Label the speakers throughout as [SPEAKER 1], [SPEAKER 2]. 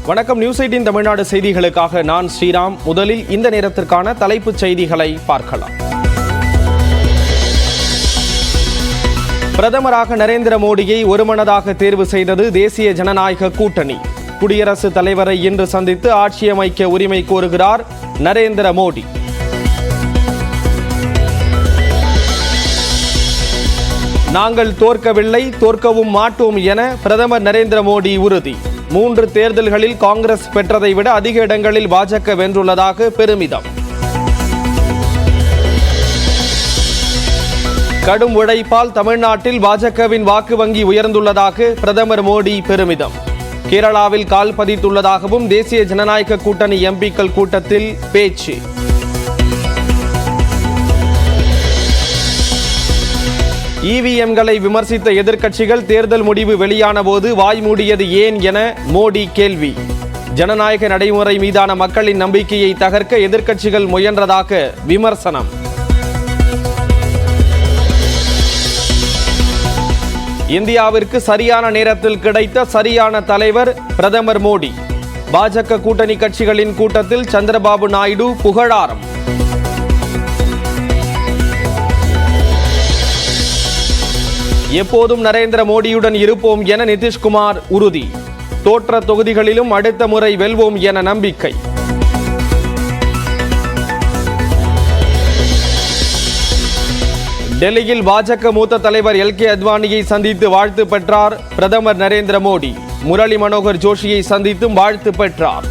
[SPEAKER 1] வணக்கம். நியூஸ் 18 தமிழ்நாடு செய்திகளுக்காக நான் ஸ்ரீராம். முதலில் இந்த நேரத்திற்கான தலைப்புச் செய்திகளை பார்க்கலாம். பிரதமராக நரேந்திர மோடியை ஒருமனதாக தேர்வு செய்தது தேசிய ஜனநாயக கூட்டணி. குடியரசுத் தலைவரை இன்று சந்தித்து ஆட்சி அமைக்க உரிமை கோருகிறார் நரேந்திர மோடி. நாங்கள் தோற்கவில்லை, தோற்கவும் மாட்டோம் என பிரதமர் நரேந்திர மோடி உறுதி. 3 தேர்தல்களில் காங்கிரஸ் பெற்றதை விட அதிக இடங்களில் பாஜக வென்றுள்ளதாக பெருமிதம். கடும் உழைப்பால் தமிழ்நாட்டில் பாஜகவின் வாக்கு வங்கி உயர்ந்துள்ளதாக பிரதமர் மோடி பெருமிதம். கேரளாவில் கால் பதித்துள்ளதாகவும் தேசிய ஜனநாயக கூட்டணி எம்பிக்கள் கூட்டத்தில் பேச்சு. இவிஎம்களை விமர்சித்த எதிர்க்கட்சிகள் தேர்தல் முடிவு வெளியான போது வாய்மூடியது ஏன் என மோடி கேள்வி. ஜனநாயக நடைமுறை மீதான மக்களின் நம்பிக்கையை தகர்க்க எதிர்க்கட்சிகள் முயன்றதாக விமர்சனம். இந்தியாவிற்கு சரியான நேரத்தில் கிடைத்த சரியான தலைவர் பிரதமர் மோடி. பாஜக கூட்டணி கட்சிகளின் கூட்டத்தில் சந்திரபாபு நாயுடு புகழாரம். எப்போதும் நரேந்திர மோடியுடன் இருப்போம் என நிதிஷ்குமார் உறுதி. தோற்ற தொகுதிகளிலும் அடுத்த முறை வெல்வோம் என நம்பிக்கை. டெல்லியில் பாஜக மூத்த தலைவர் எல்.கே. அத்வானியை சந்தித்து வாழ்த்து பெற்றார் பிரதமர் நரேந்திர மோடி. முரளி மனோகர் ஜோஷியை சந்தித்தும் வாழ்த்து பெற்றார்.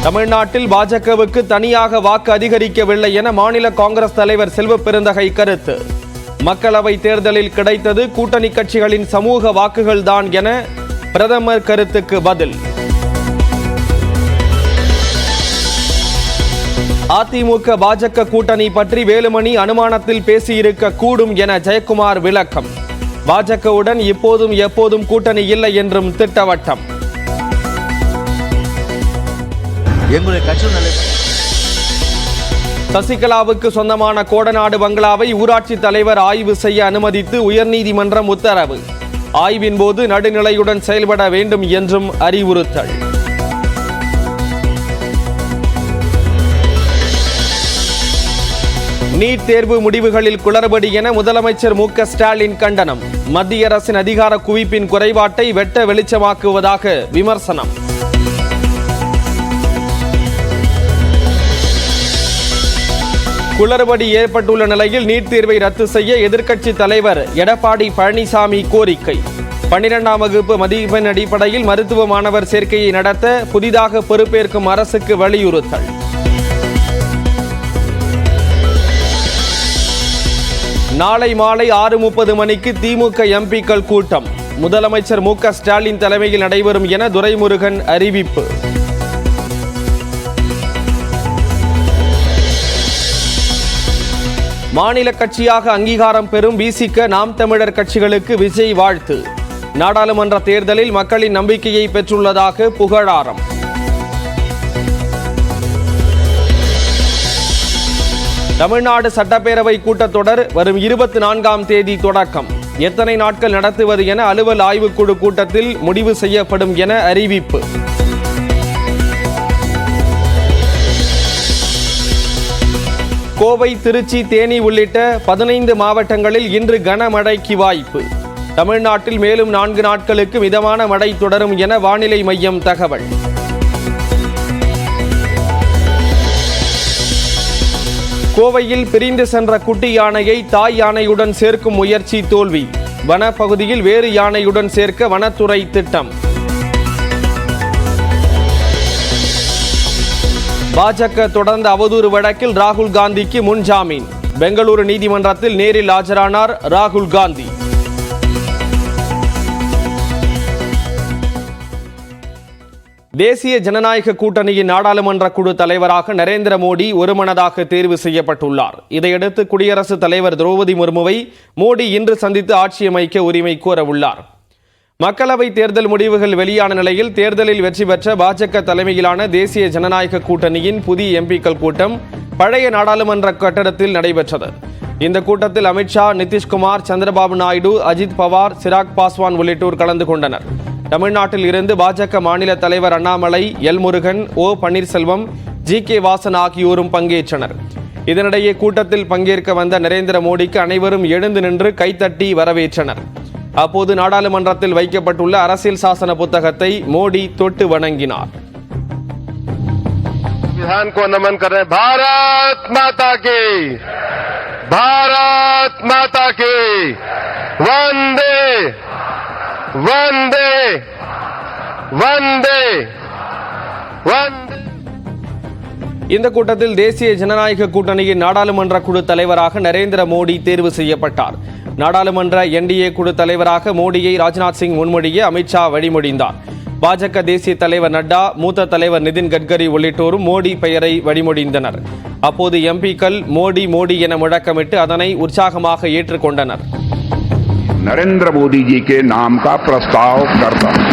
[SPEAKER 1] தமிழ்நாட்டில் பாஜகவுக்கு தனியாக வாக்கு அதிகரிக்கவில்லை என மாநில காங்கிரஸ் தலைவர் செல்வ பெருந்தகை கருத்து. மக்களவை தேர்தலில் கிடைத்தது கூட்டணி கட்சிகளின் சமூக வாக்குகள் தான் என பிரதமர் கருத்துக்கு பதில். அதிமுக பாஜக கூட்டணி பற்றி வேலுமணி அனுமானத்தில் பேசியிருக்க கூடும் என ஜெயக்குமார் விளக்கம். பாஜகவுடன் இப்போதும் எப்போதும் கூட்டணி இல்லை என்றும் திட்டவட்டம். சசிகலாவுக்கு சொந்தமான கோடநாடு பங்களாவை ஊராட்சி தலைவர் ஆய்வு செய்ய அனுமதித்து உயர்நீதிமன்றம் உத்தரவு. ஆய்வின் போது நடுநிலையுடன் செயல்பட வேண்டும் என்றும் அறிவுறுத்தல். நீட் தேர்வு முடிவுகளில் குளறுபடி என முதலமைச்சர் மு.க. ஸ்டாலின் கண்டனம். மத்திய அரசின் அதிகார குவிப்பின் குறைபாட்டை வெட்ட வெளிச்சமாக்குவதாக விமர்சனம். குளறுபடி ஏற்பட்டுள்ள நிலையில் நீட் தேர்வை ரத்து செய்ய எதிர்க்கட்சி தலைவர் எடப்பாடி பழனிசாமி கோரிக்கை. 12ஆம் வகுப்பு மதிப்பெண் அடிப்படையில் மருத்துவ மாணவர் சேர்க்கையை நடத்த புதிதாக பொறுப்பேற்கும் அரசுக்கு வலியுறுத்தல். நாளை மாலை 6:30 மணிக்கு திமுக எம்பிக்கள் கூட்டம். முதலமைச்சர் மு.க. ஸ்டாலின் தலைமையில் நடைபெறும் என துரைமுருகன் அறிவிப்பு. மாநில கட்சியாக அங்கீகாரம் பெறும் விசிக நாம் தமிழர் கட்சிகளுக்கு விஜய் வாழ்த்து. நாடாளுமன்ற தேர்தலில் மக்களின் நம்பிக்கையை பெற்றுள்ளதாக புகழாரம். தமிழ்நாடு சட்டப்பேரவை கூட்டத்தொடர் வரும் 24ஆம் தேதி தொடக்கம். எத்தனை நாட்கள் நடத்துவது என அலுவல் ஆய்வுக்குழு கூட்டத்தில் முடிவு செய்யப்படும் என அறிவிப்பு. கோவை, திருச்சி, தேனி உள்ளிட்ட 15 மாவட்டங்களில் இன்று கனமழைக்கு வாய்ப்பு. தமிழ்நாட்டில் மேலும் 4 நாட்களுக்கு மிதமான மழை தொடரும் என வானிலை மையம் தகவல். கோவையில் பிரிந்து சென்ற குட்டி யானையை தாய் யானையுடன் சேர்க்கும் முயற்சி தோல்வி. வனப்பகுதியில் வேறு யானையுடன் சேர்க்க வனத்துறை திட்டம். பாஜக தொடர்ந்த அவதூறு வழக்கில் ராகுல் காந்திக்கு முன் ஜாமீன். பெங்களூரு நீதிமன்றத்தில் நேரில் ஆஜரானார் ராகுல் காந்தி. தேசிய ஜனநாயக கூட்டணியின் நாடாளுமன்ற குழு தலைவராக நரேந்திர மோடி ஒருமனதாக தேர்வு செய்யப்பட்டுள்ளார். இதையடுத்து குடியரசுத் தலைவர் திரௌபதி முர்முவை மோடி இன்று சந்தித்து ஆட்சி அமைக்க உரிமை கோரவுள்ளார். மக்களவை தேர்தல் முடிவுகள் வெளியான நிலையில் தேர்தலில் வெற்றி பெற்ற பாஜக தலைமையிலான தேசிய ஜனநாயக கூட்டணியின் புதிய எம்பிக்கள் கூட்டம் பழைய நாடாளுமன்ற கட்டடத்தில் நடைபெற்றது. இந்த கூட்டத்தில் அமித்ஷா, நிதிஷ்குமார், சந்திரபாபு நாயுடு, அஜித் பவார், சிராக் பாஸ்வான் உள்ளிட்டோர் கலந்து கொண்டனர். தமிழ்நாட்டில் இருந்து பாஜக மாநில தலைவர் அண்ணாமலை, எல் முருகன், ஓ பன்னீர்செல்வம், ஜி.கே. வாசன் ஆகியோரும் பங்கேற்றனர். இதனிடையே கூட்டத்தில் பங்கேற்க வந்த நரேந்திர மோடிக்கு அனைவரும் எழுந்து நின்று கைத்தட்டி வரவேற்றனர். அப்போது நாடாளுமன்றத்தில் வைக்கப்பட்டுள்ள அரசியல் சாசன புத்தகத்தை மோடி தொட்டு வணங்கினார்.
[SPEAKER 2] विधान को नमन कर रहे भारत माता की, भारत माता की, वंदे वंदे वंदे वंदे.
[SPEAKER 1] இந்த கூட்டத்தில் தேசிய ஜனநாயக கூட்டணியின் நாடாளுமன்ற குழு தலைவராக நரேந்திர மோடி தேர்வு செய்யப்பட்டார். நாடாளுமன்ற என்டிஏ குழு தலைவராக மோடியை ராஜ்நாத் சிங் முன்மொழிய அமித்ஷா வழிமொழிந்தார். பாஜக தேசிய தலைவர் நட்டா, மூத்த தலைவர் நிதின் கட்கரி உள்ளிட்டோரும் மோடி பெயரை வழிமொழிந்தனர். அப்போது எம்பிக்கள் மோடி மோடி என முழக்கமிட்டு அதனை உற்சாகமாக ஏற்றுக்கொண்டனர்.
[SPEAKER 3] नरेंद्र मोदी जी के नाम का प्रस्ताव करता हूं।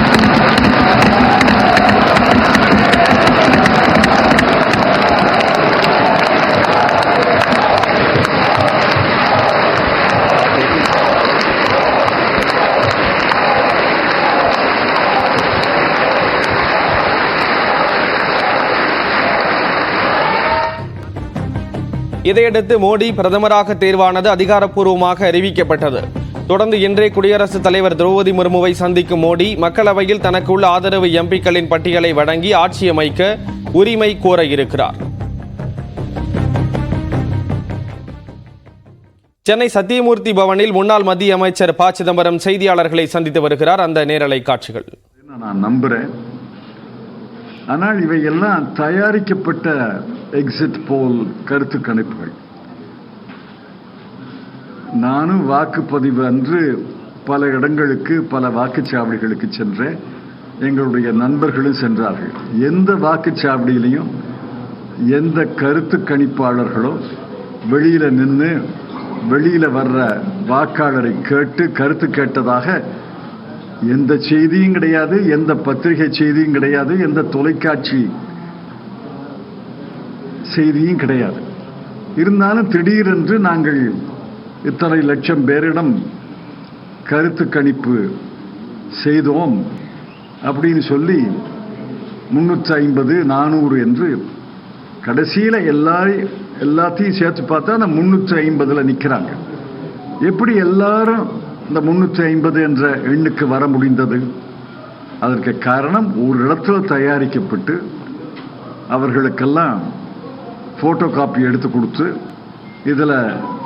[SPEAKER 1] இதையடுத்து மோடி பிரதமராக தேர்வானது அதிகாரப்பூர்வமாக அறிவிக்கப்பட்டது. தொடர்ந்து இன்றே குடியரசுத் தலைவர் திரௌபதி முர்முவை சந்திக்கும் மோடி மக்களவையில் தனக்கு உள்ள ஆதரவு எம்பிக்களின் பட்டியலை வழங்கி ஆட்சி அமைக்க உரிமை கோர இருக்கிறார். சென்னை சத்தியமூர்த்தி பவனில் முன்னாள் மத்திய அமைச்சர் ப. சிதம்பரம் செய்தியாளர்களை சந்தித்து வருகிறார். அந்த நேரலை காட்சிகள்
[SPEAKER 4] நான் நம்புறேன். ஆனால் இவையெல்லாம் தயாரிக்கப்பட்ட எக்ஸிட் போல் கருத்து கணிப்புகள். நானும் வாக்குப்பதிவு அன்று பல இடங்களுக்கு, பல வாக்குச்சாவடிகளுக்கு சென்றேன். எங்களுடைய நண்பர்களும் சென்றார்கள். எந்த வாக்குச்சாவடியிலையும் எந்த கருத்து கணிப்பாளர்களோ வெளியில நின்று வெளியில வர்ற வாக்காளரை கேட்டு கருத்து கேட்டதாக எந்த செய்தியும் கிடையாது, எந்த பத்திரிகை செய்தியும் கிடையாது, எந்த தொலைக்காட்சி செய்தியும் கிடையாது. இருந்தாலும் திடீரென்று நாங்கள் இத்தனை லட்சம் பேரிடம் கருத்து கணிப்பு செய்தோம் அப்படின்னு சொல்லி 350, 400 என்று கடைசியில் எல்லாத்தையும் சேர்த்து பார்த்தா அந்த 350ல் நிற்கிறாங்க. எப்படி எல்லாரும் இந்த 350 என்ற எண்ணுக்கு வர முடிந்தது? அதற்கு காரணம் ஒரு இடத்துல தயாரிக்கப்பட்டு அவர்களுக்கெல்லாம் போட்டோ காப்பி எடுத்து கொடுத்து இதில்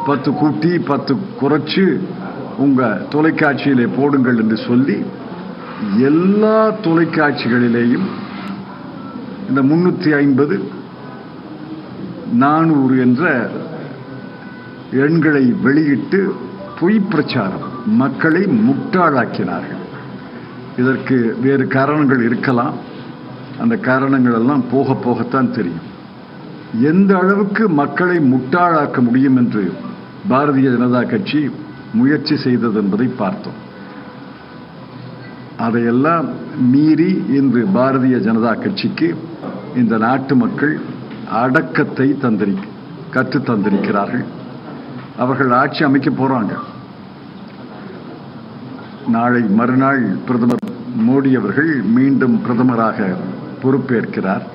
[SPEAKER 4] 10 கூட்டி 10 குறைச்சு உங்கள் தொலைக்காட்சியிலே போடுங்கள் என்று சொல்லி எல்லா தொலைக்காட்சிகளிலேயும் இந்த 350, 400 என்ற எண்களை வெளியிட்டு பொய் பிரச்சாரம், மக்களை முட்டாளாக்கினார்கள். இதற்கு வேறு காரணங்கள் இருக்கலாம். அந்த காரணங்கள் எல்லாம் போக போகத்தான் தெரியும். எந்த அளவுக்கு மக்களை முட்டாளாக்க முடியும் என்று பாரதிய ஜனதா கட்சி முயற்சி செய்தது என்பதை பார்த்தோம். அதையெல்லாம் மீறி இன்று பாரதிய ஜனதா கட்சிக்கு இந்த நாட்டு மக்கள் அடக்கத்தை கற்று தந்திருக்கிறார்கள். அவர்கள் ஆட்சி அமைக்க போறாங்க. நாளை மறுநாள் பிரதமர் மோடி அவர்கள் மீண்டும் பிரதமராக பொறுப்பேற்கிறார்.